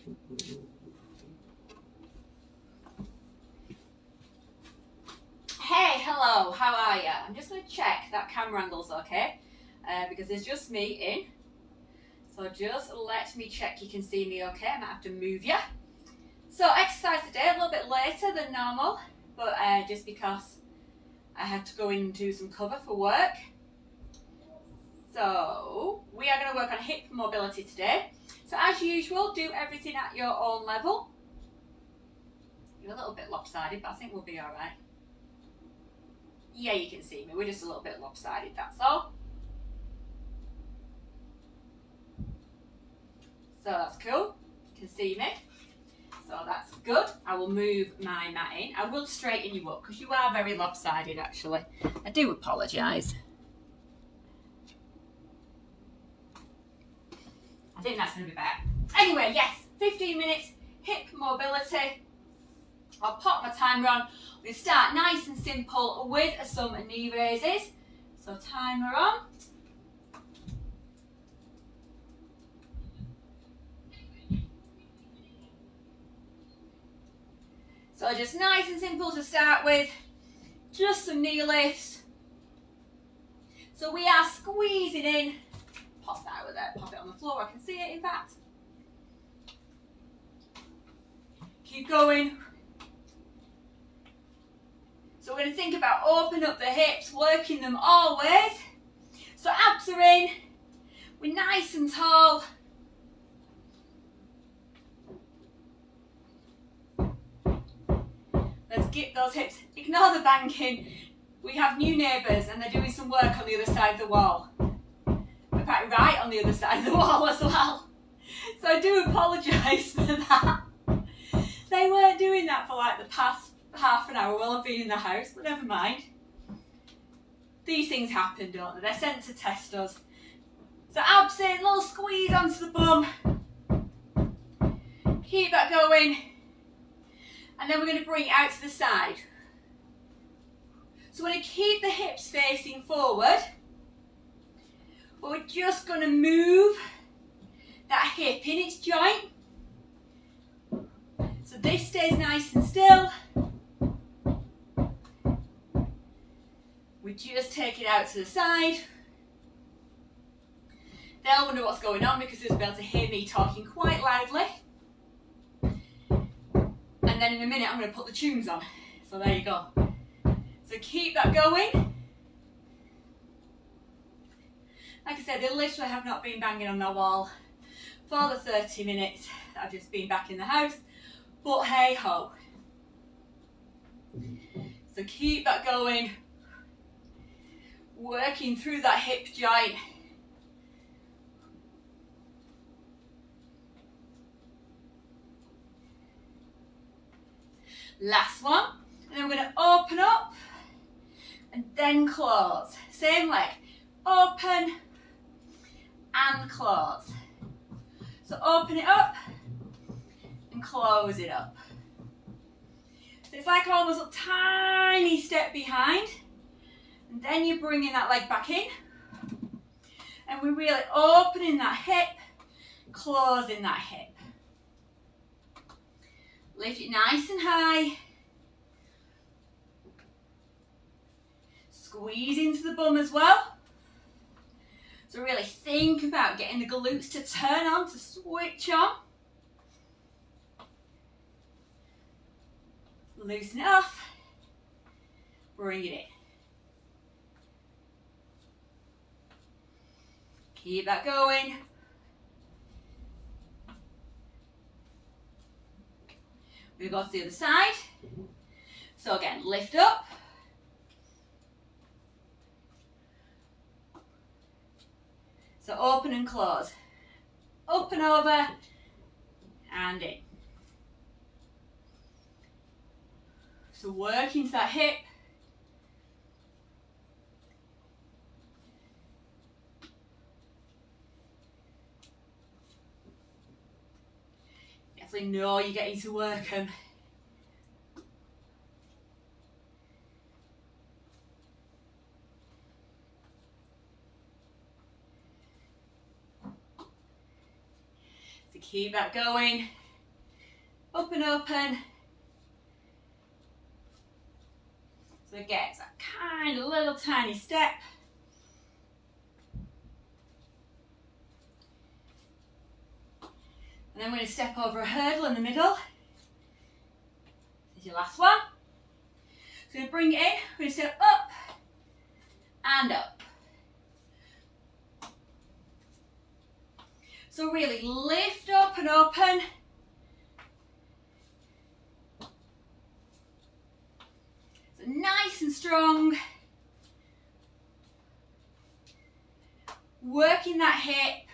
Hey, hello, how are you? I'm just going to check that camera angle's okay, because there's just me in. So just let me check you can see me okay. I might have to move you. So exercise today a little bit later than normal, but just because I had to go in and do some cover for work. So we are going to work on hip mobility today. So as usual, do everything at your own level. You're a little bit lopsided, but I think we'll be all right. Yeah, you can see me. We're just a little bit lopsided, that's all. So that's cool. You can see me. So that's good. I will move my mat in. I will straighten you up because you are very lopsided actually. I do apologise. I think that's going to be better. Anyway, yes, 15 minutes, hip mobility. I'll pop my timer on. We start nice and simple with some knee raises. So timer on. So just nice and simple to start with. Just some knee lifts. So we are squeezing in. Pop that over there, pop it on the floor, I can see it in fact. Keep going. So we're going to think about opening up the hips, working them always. So abs are in, we're nice and tall. Let's get those hips, ignore the banking. We have new neighbours and they're doing some work on the other side of the wall. We're quite right on the other side of the wall as well. So I do apologise for that. They weren't doing that for like the past half an hour while I've been in the house, but never mind. These things happen, don't they? They're sent to test us. So abs in, little squeeze onto the bum. Keep that going. And then we're going to bring it out to the side. So we're going to keep the hips facing forward. But we're just going to move that hip in its joint. So this stays nice and still. We just take it out to the side. They'll wonder what's going on because they'll be able to hear me talking quite loudly. And then in a minute I'm going to put the tunes on. So there you go. So keep that going. Like I said, they literally have not been banging on the wall for the 30 minutes that I've just been back in the house. But hey ho. So keep that going. Working through that hip joint. Last one. And then we're going to open up and then close. Same leg. Open and close. So open it up and close it up. So it's like almost a tiny step behind. And then you're bringing that leg back in. And we're really opening that hip, closing that hip. Lift it nice and high. Squeeze into the bum as well. So really think about getting the glutes to turn on, to switch on. Loosen it off. Bring it in. Keep that going. We go to the other side. So again, lift up. So open and close. Up and over and in. So work into that hip. Definitely know you're getting to work them. So keep that going. up and open. So again, it's that kind of little tiny step. And then we're going to step over a hurdle in the middle. This is your last one. So we're going to bring it in, we're going to step up and up. So really lift up and open. So nice and strong. Working that hip.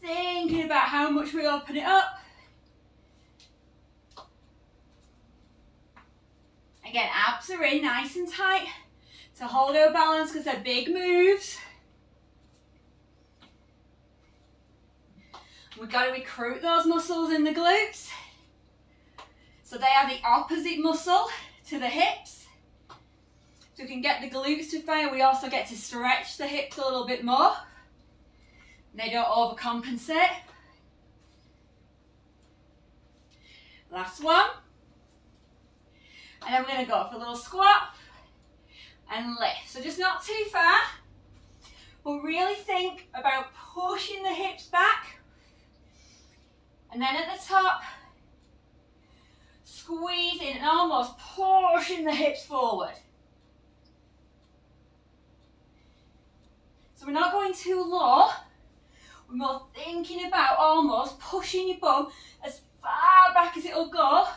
Thinking about how much we open it up. Again, abs are in nice and tight to hold our balance because they're big moves. We've got to recruit those muscles in the glutes. So they are the opposite muscle to the hips. So we can get the glutes to fire. We also get to stretch the hips a little bit more. They don't overcompensate. Last one. And then we're going to go for a little squat and lift. So just not too far. But really think about pushing the hips back. And then at the top, squeezing and almost pushing the hips forward. So we're not going too low. We're more thinking about almost pushing your bum as far back as it'll go.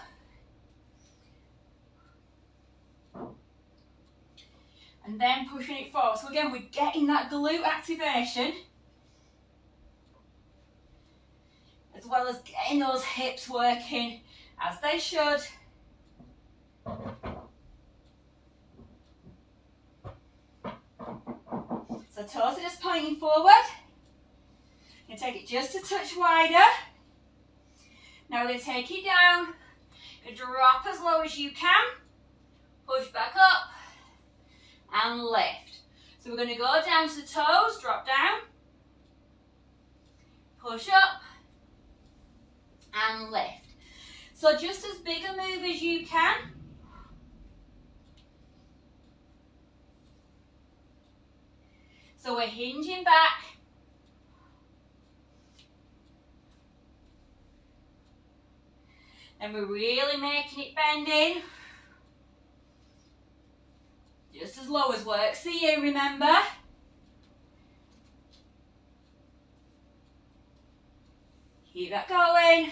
And then pushing it forward. So again, we're getting that glute activation. As well as getting those hips working as they should. So toes are just pointing forward. You can take it just a touch wider. Now we're going to take it down. You drop as low as you can. Push back up and lift. So we're going to go down to the toes, drop down, push up and lift. So just as big a move as you can. So we're hinging back. And we're really making it bend in. Just as low as works for you, remember. Keep that going.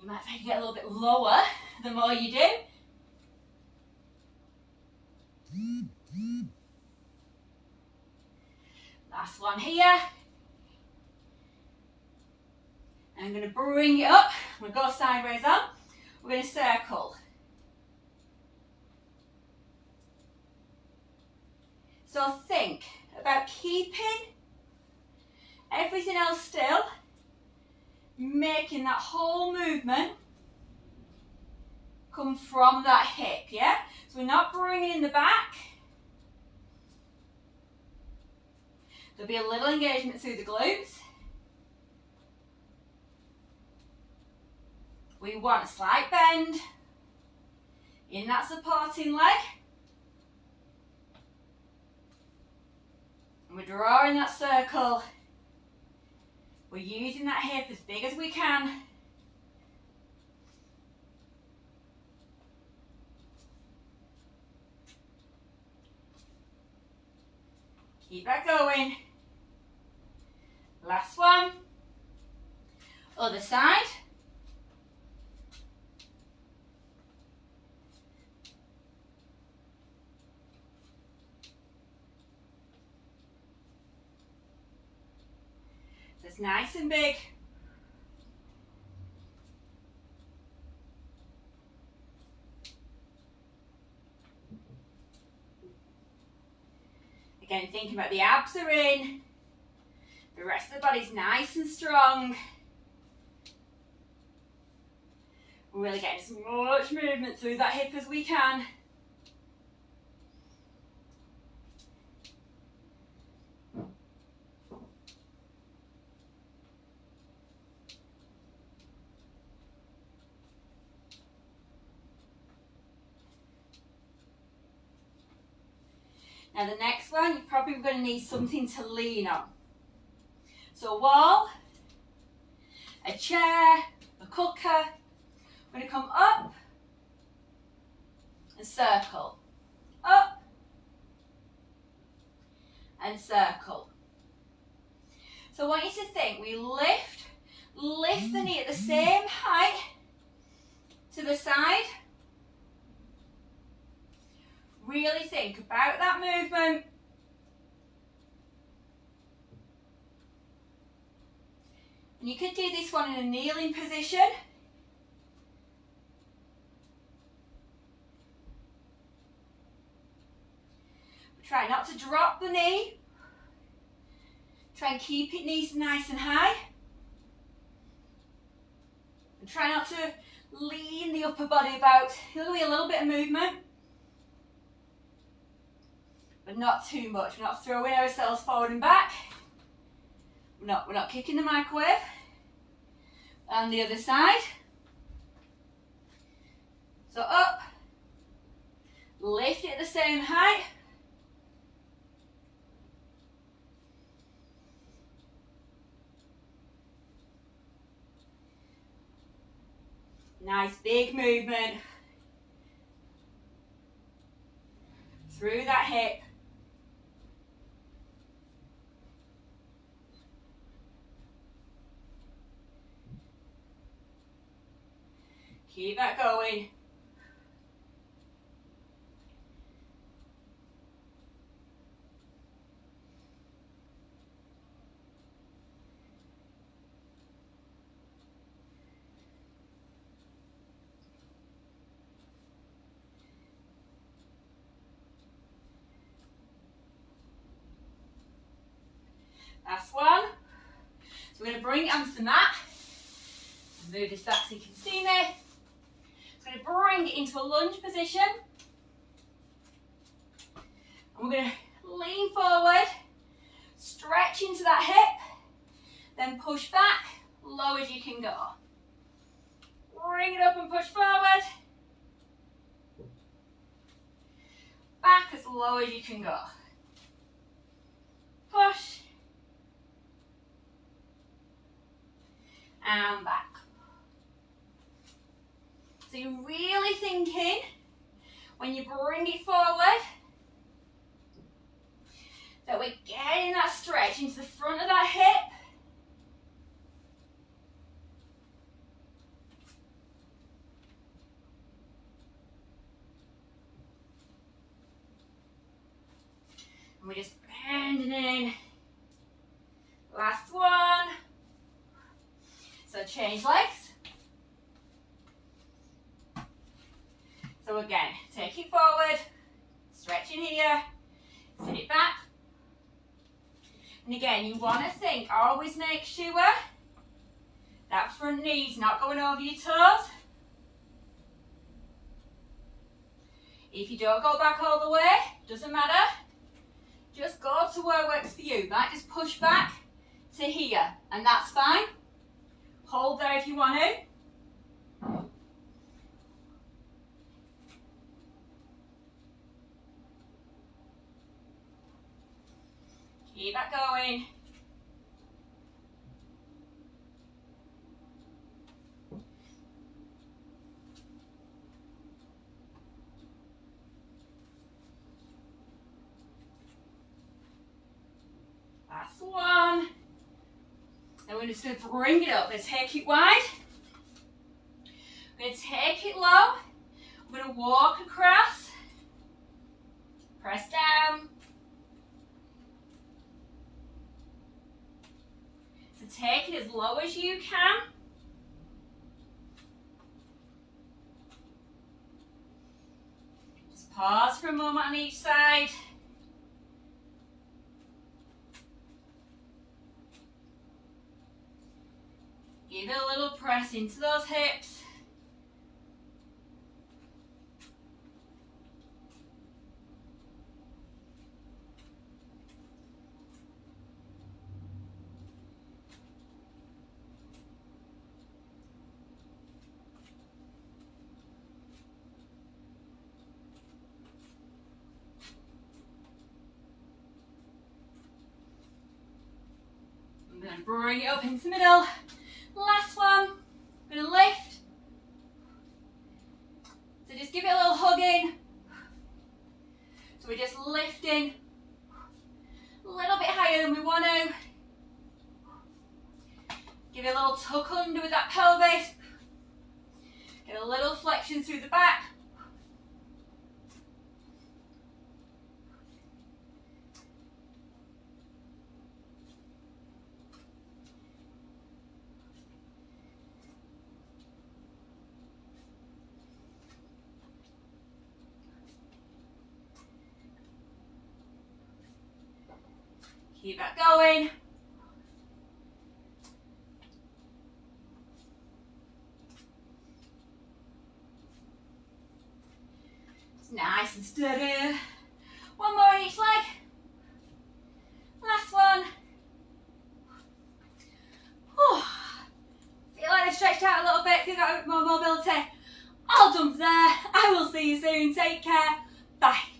You might find you get a little bit lower the more you do. Last one here. I'm going to bring it up. I'm going to go sideways on. We're going to circle. So think about keeping everything else still, making that whole movement come from that hip, yeah? So we're not bringing in the back. There'll be a little engagement through the glutes. We want a slight bend in that supporting leg. And we're drawing that circle. We're using that hip as big as we can. Keep that going. Last one. Other side. So it's nice and big. Again, thinking about the abs are in. The rest of the body's nice and strong. We're really getting as much movement through that hip as we can. Now the next one, you're probably going to need something to lean on. So a wall, a chair, a cooker. We're going to come up and circle. Up and circle. So I want you to think, we lift the knee at the same height to the side. Really think about that movement. And you could do this one in a kneeling position. Try not to drop the knee. Try and keep it nice and high. And try not to lean the upper body about. There'll be a little bit of movement, but not too much. We're not throwing ourselves forward and back. We're not kicking the microwave. And the other side. So up, lift it at the same height. Nice big movement through that hip. Keep that going. Last one. So we're going to bring it onto the mat. Move this back so you can see me. So we're going to bring it into a lunge position. And we're going to lean forward, stretch into that hip, then push back, low as you can go. Bring it up and push forward. Back as low as you can go. Push. And back. So you're really thinking, when you bring it forward, that we're getting that stretch into the front of that hip. And we're just bending in. Last one. So change legs. So again, take it forward, stretch in here, sit it back. And again, you want to think, always make sure that front knee's not going over your toes. If you don't go back all the way, doesn't matter. Just go to where works for you. Might just push back to here, and that's fine. Hold there if you want to. Keep that going. Last one. And we're just going to bring it up. Let's take it wide. We're going to take it low. We're going to walk across. Press down. So take it as low as you can. Just pause for a moment on each side. Give it a little press into those hips. then bring it up into the middle. Last one. I'm going to lift. So just give it a little hug in. So we're just lifting a little bit higher than we want to. Give it a little tuck under with that pelvis. Get a little flexion through the back. Keep that going. It's nice and steady. One more on each leg. Last one. Whew. Feel like I've stretched out a little bit, feel like a bit more mobility. All done for there. I will see you soon. Take care. Bye.